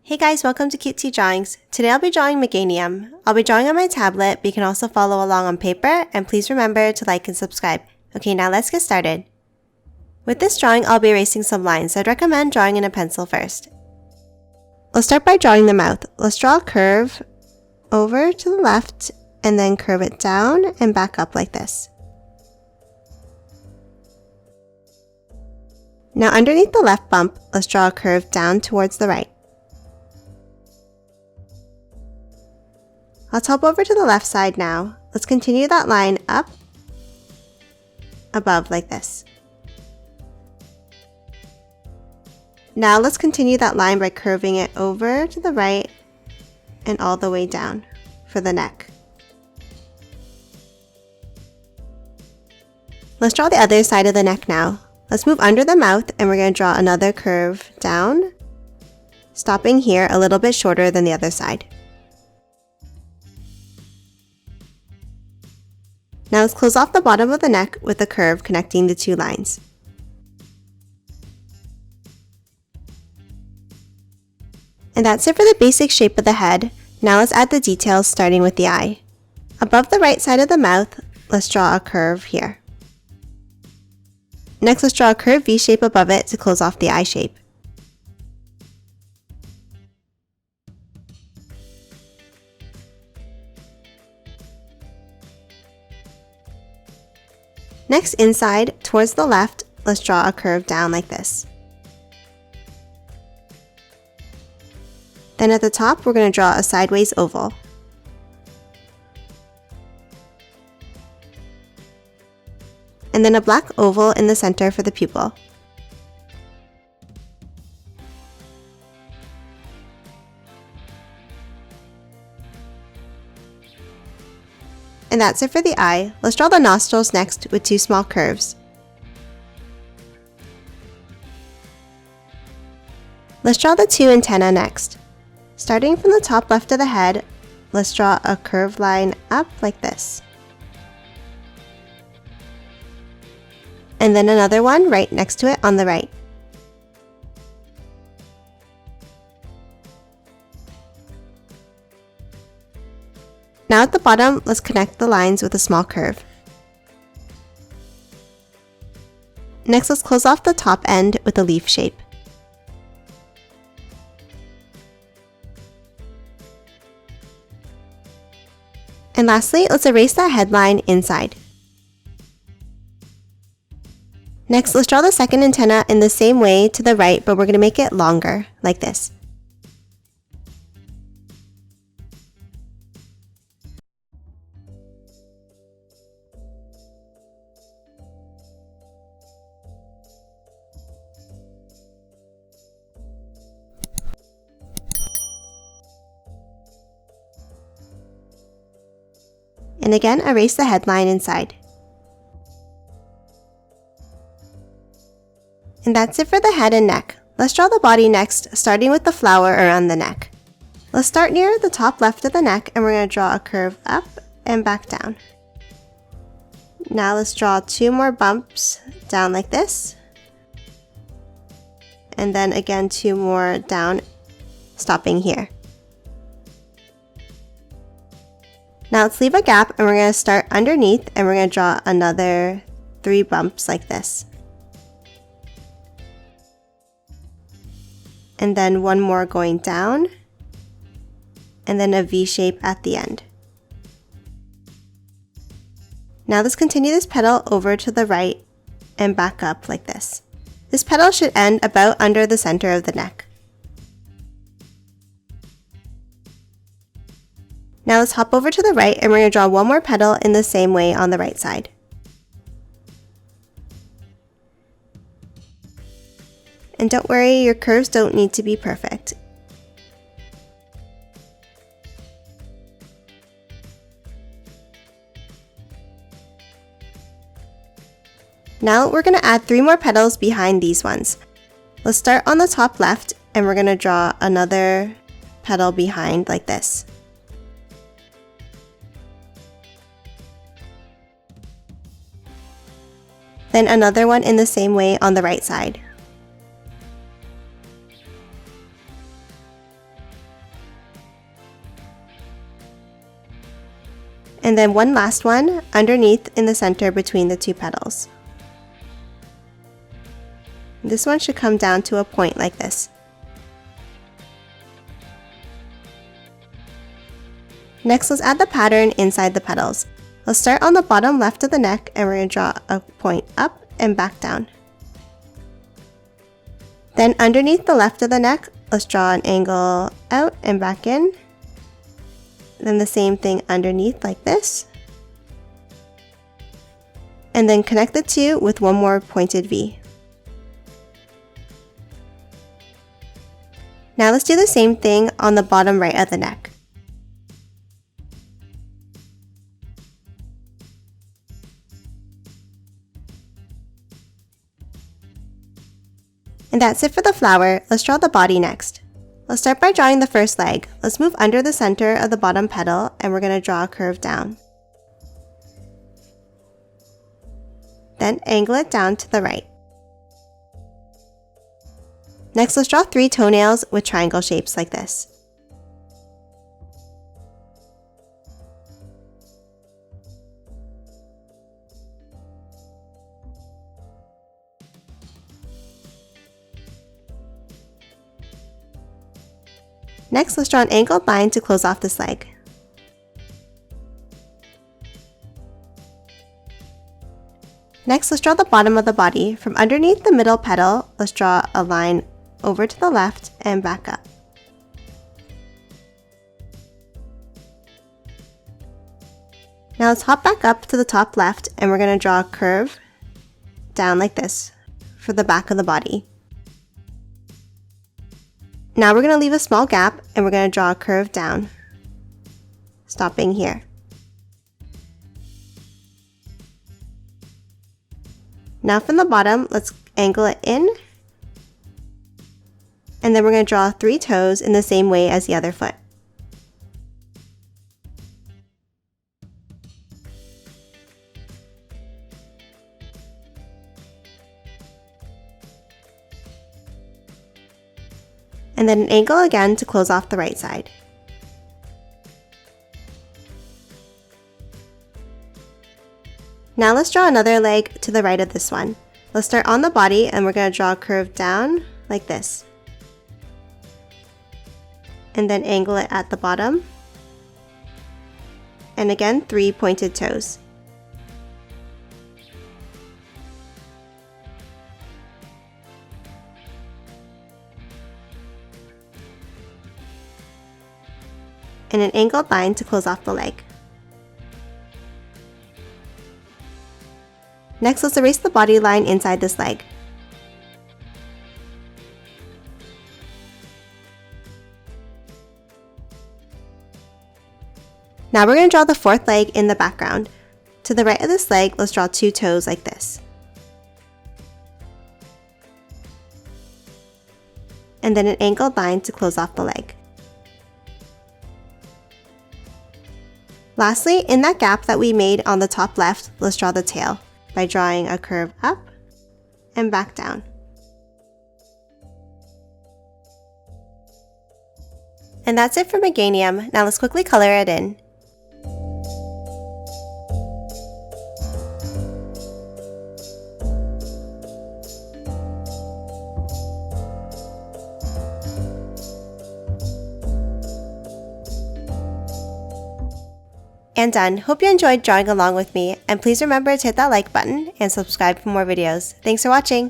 Hey guys, welcome to Cutesy Drawings. Today I'll be drawing Meganium. I'll be drawing on my tablet, but you can also follow along on paper, and please remember to like and subscribe. Okay, now let's get started. With this drawing, I'll be erasing some lines, so I'd recommend drawing in a pencil first. Let's start by drawing the mouth. Let's draw a curve over to the left, and then curve it down and back up like this. Now underneath the left bump, let's draw a curve down towards the right. Let's hop over to the left side now. Let's continue that line up, above like this. Now let's continue that line by curving it over to the right and all the way down for the neck. Let's draw the other side of the neck now. Let's move under the mouth and we're going to draw another curve down, stopping here a little bit shorter than the other side. Now let's close off the bottom of the neck with a curve connecting the two lines. And that's it for the basic shape of the head. Now let's add the details starting with the eye. Above the right side of the mouth, let's draw a curve here. Next, let's draw a curved V shape above it to close off the eye shape. Next, inside, towards the left, let's draw a curve down like this. Then at the top, we're going to draw a sideways oval. And then a black oval in the center for the pupil. And that's it for the eye. Let's draw the nostrils next with two small curves. Let's draw the two antennae next. Starting from the top left of the head, let's draw a curved line up like this. And then another one right next to it on the right. Now at the bottom, let's connect the lines with a small curve. Next, let's close off the top end with a leaf shape. And lastly, let's erase that headline inside. Next, let's draw the second antenna in the same way to the right, but we're going to make it longer, like this. And again, erase the headline inside. And that's it for the head and neck. Let's draw the body next, starting with the flower around the neck. Let's start near the top left of the neck and we're going to draw a curve up and back down. Now let's draw two more bumps down like this. And then again two more down, stopping here. Now let's leave a gap and we're going to start underneath and we're going to draw another 3 bumps like this. And then one more going down, and then a V shape at the end. Now let's continue this petal over to the right and back up like this. This petal should end about under the center of the neck. Now let's hop over to the right and we're going to draw one more petal in the same way on the right side. And don't worry, your curves don't need to be perfect. Now we're going to add 3 more petals behind these ones. Let's start on the top left and we're going to draw another petal behind like this. Then another one in the same way on the right side. And then one last one underneath in the center between the two petals. This one should come down to a point like this. Next, let's add the pattern inside the petals. Let's start on the bottom left of the neck and we're going to draw a point up and back down. Then underneath the left of the neck, let's draw an angle out and back in. Then the same thing underneath like this. And then connect the two with one more pointed V. Now let's do the same thing on the bottom right of the neck. And that's it for the flower. Let's draw the body next. Let's start by drawing the first leg. Let's move under the center of the bottom petal and we're going to draw a curve down. Then angle it down to the right. Next, let's draw 3 toenails with triangle shapes like this. Next, let's draw an angled line to close off this leg. Next, let's draw the bottom of the body. From underneath the middle petal, let's draw a line over to the left and back up. Now let's hop back up to the top left and we're going to draw a curve down like this for the back of the body. Now we're going to leave a small gap and we're going to draw a curve down, stopping here. Now from the bottom, let's angle it in, and then we're going to draw 3 toes in the same way as the other foot. And then an angle again to close off the right side. Now let's draw another leg to the right of this one. Let's start on the body and we're going to draw a curve down like this. And then angle it at the bottom. And again, 3 pointed toes. And an angled line to close off the leg. Next, let's erase the body line inside this leg. Now we're going to draw the 4th leg in the background. To the right of this leg, let's draw 2 toes like this. And then an angled line to close off the leg. Lastly, in that gap that we made on the top left, let's draw the tail by drawing a curve up and back down. And that's it for Meganium. Now let's quickly color it in. And done. Hope you enjoyed drawing along with me, and please remember to hit that like button and subscribe for more videos. Thanks for watching!